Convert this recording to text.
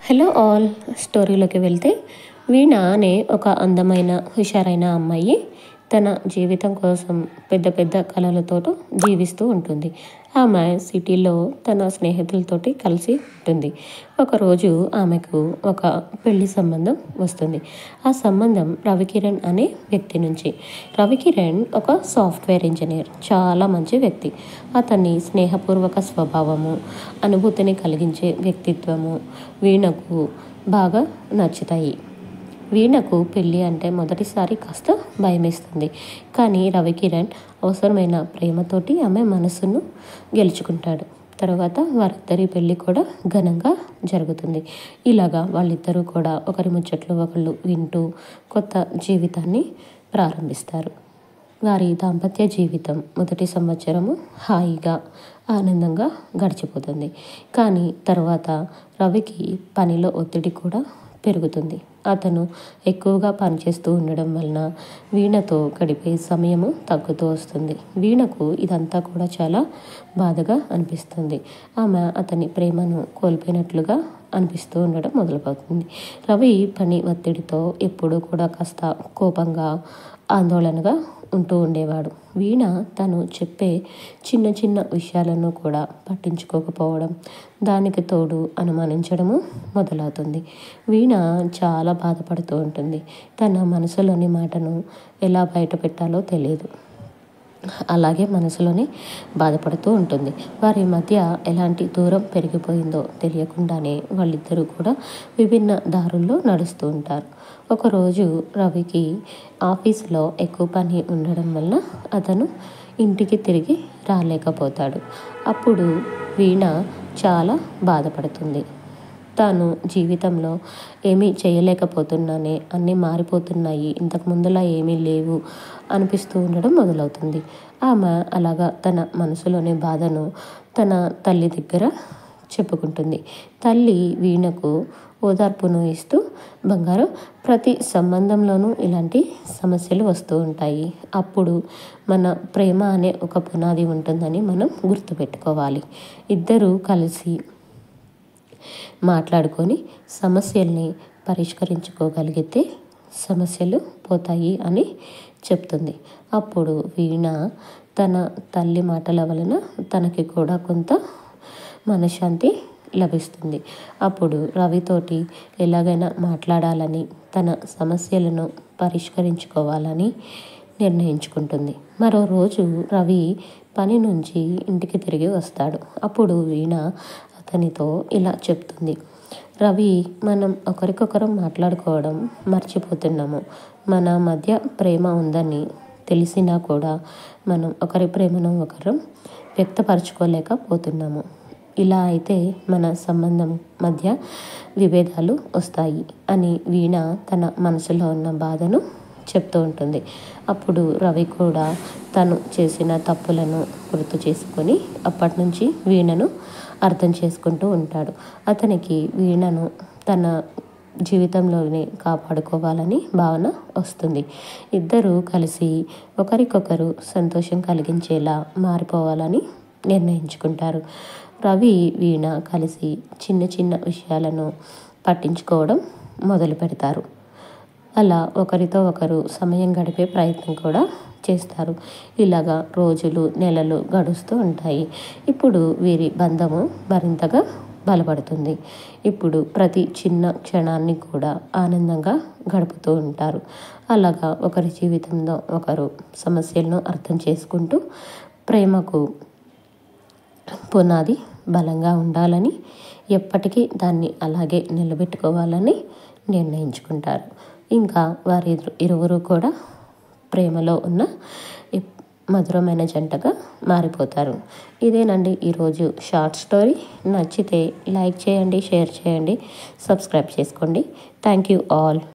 Hello all. స్టోరీలోకి వెళ్తే, వీణ అనే ఒక అందమైన హుషారైన అమ్మాయి తన జీవితం కోసం పెద్ద పెద్ద కలలతో జీవిస్తూ ఉంటుంది. ఆమె సిటీలో తన స్నేహితులతోటి కలిసి ఉంటుంది. ఒకరోజు ఆమెకు ఒక పెళ్లి సంబంధం వస్తుంది. ఆ సంబంధం రవికిరణ్ అనే వ్యక్తి నుంచి. రవికిరణ్ ఒక సాఫ్ట్వేర్ ఇంజనీర్, చాలా మంచి వ్యక్తి. అతని స్నేహపూర్వక స్వభావము, అనుభూతిని కలిగించే వ్యక్తిత్వము వీణకు బాగా నచ్చుతాయి. వీణకు పెళ్ళి అంటే మొదటిసారి కాస్త భయమేస్తుంది. కానీ రవికిరణ్ అవసరమైన ప్రేమతోటి ఆమె మనసును గెలుచుకుంటాడు. తర్వాత వారిద్దరి పెళ్ళి కూడా ఘనంగా జరుగుతుంది. ఇలాగా వాళ్ళిద్దరూ కూడా ఒకరి ముచ్చట్లు ఒకళ్ళు వింటూ కొత్త జీవితాన్ని ప్రారంభిస్తారు. వారి దాంపత్య జీవితం మొదటి సంవత్సరము హాయిగా ఆనందంగా గడిచిపోతుంది. కానీ తర్వాత రవికి పనిలో ఒత్తిడి కూడా పెరుగుతుంది. అతను ఎక్కువగా పనిచేస్తూ ఉండడం వలన వీణతో గడిపే సమయము తగ్గుతూ వస్తుంది. వీణకు ఇదంతా కూడా చాలా బాధగా అనిపిస్తుంది. ఆమె అతని ప్రేమను కోల్పోయినట్లుగా అనిపిస్తూ ఉండడం మొదలుపెడుతుంది. రవి పని ఒత్తిడితో ఎప్పుడూ కూడా కాస్త కోపంగా, ఆందోళనగా ఉంటూ ఉండేవాడు. వీణ తను చెప్పే చిన్న చిన్న విషయాలను కూడా పట్టించుకోకపోవడం, దానికి తోడు అనుమానించడము మొదలవుతుంది. వీణ చాలా బాధపడుతూ ఉంటుంది. తన మనసులోని మాటను ఎలా బయట పెట్టాలో తెలియదు. అలాగే మనసులోనే బాధపడుతూ ఉంటుంది. వారి మధ్య ఎలాంటి దూరం పెరిగిపోయిందో తెలియకుండానే వాళ్ళిద్దరూ కూడా విభిన్న దారుల్లో నడుస్తూ ఉంటారు. ఒకరోజు రవికి ఆఫీసులో ఎక్కువ పని ఉండడం వల్ల అతను ఇంటికి తిరిగి రాలేకపోతాడు. అప్పుడు వీణ చాలా బాధపడుతుంది. తాను జీవితంలో ఏమీ చేయలేకపోతున్నానే, అన్నీ మారిపోతున్నాయి, ఇంతకు ముందులా ఏమీ లేవు అనిపిస్తూ ఉండడం మొదలవుతుంది. ఆమె అలాగా తన మనసులోని బాధను తన తల్లి దగ్గర చెప్పుకుంటుంది. తల్లి వీణకు ఓదార్పును ఇస్తూ, బంగారు, ప్రతి సంబంధంలోనూ ఇలాంటి సమస్యలు వస్తూ ఉంటాయి. అప్పుడు మన ప్రేమ అనే ఒక పునాది ఉంటుందని మనం గుర్తుపెట్టుకోవాలి. ఇద్దరూ కలిసి మాట్లాడుకొని సమస్యల్ని పరిష్కరించుకోగలిగితే సమస్యలు పోతాయి అని చెప్తుంది. అప్పుడు వీణ తన తల్లి మాటల వలన తనకి కూడా కొంత మనశ్శాంతి లభిస్తుంది. అప్పుడు రవితోటి ఎలాగైనా మాట్లాడాలని, తన సమస్యలను పరిష్కరించుకోవాలని నిర్ణయించుకుంటుంది. మరో రోజు రవి పని నుంచి ఇంటికి తిరిగి వస్తాడు. అప్పుడు వీణ అతనితో ఇలా చెప్తుంది. రవి, మనం ఒకరికొకరం మాట్లాడుకోవడం మర్చిపోతున్నాము. మన మధ్య ప్రేమ ఉందని తెలిసినా కూడా మనం ఒకరి ప్రేమను ఒకరం వ్యక్తపరచుకోలేకపోతున్నాము. ఇలా అయితే మన సంబంధం మధ్య విభేదాలు వస్తాయి అని వీణ తన మనసులో ఉన్న బాధను చెప్తూ ఉంటుంది. అప్పుడు రవి కూడా తను చేసిన తప్పులను గుర్తు చేసుకొని అప్పటి నుంచి వీణను అర్థం చేసుకుంటూ ఉంటాడు. అతనికి వీణను తన జీవితంలోనే కాపాడుకోవాలని భావన వస్తుంది. ఇద్దరూ కలిసి ఒకరికొకరు సంతోషం కలిగించేలా మారిపోవాలని నిర్ణయించుకుంటారు. రవి, వీణ కలిసి చిన్న చిన్న విషయాలను పట్టించుకోవడం మొదలు పెడతారు. అలా ఒకరితో ఒకరు సమయం గడిపే ప్రయత్నం కూడా చేస్తారు. ఇలాగా రోజులు, నెలలు గడుస్తూ ఉంటాయి. ఇప్పుడు వీరి బంధము మరింతగా బలపడుతుంది. ఇప్పుడు ప్రతి చిన్న క్షణాన్ని కూడా ఆనందంగా గడుపుతూ ఉంటారు. అలాగా ఒకరి జీవితంలో ఒకరు సమస్యలను అర్థం చేసుకుంటూ ప్రేమకు పునాది బలంగా ఉండాలని, ఎప్పటికీ దాన్ని అలాగే నిలబెట్టుకోవాలని నిర్ణయించుకుంటారు. ఇంకా వారి ఇరువురు కూడా ప్రేమలో ఉన్న మధురమైన జంటగా మారిపోతారు. ఇదేనండి ఈరోజు షార్ట్ స్టోరీ. నచ్చితే లైక్ చేయండి, షేర్ చేయండి, సబ్స్క్రైబ్ చేసుకోండి. Thank you all.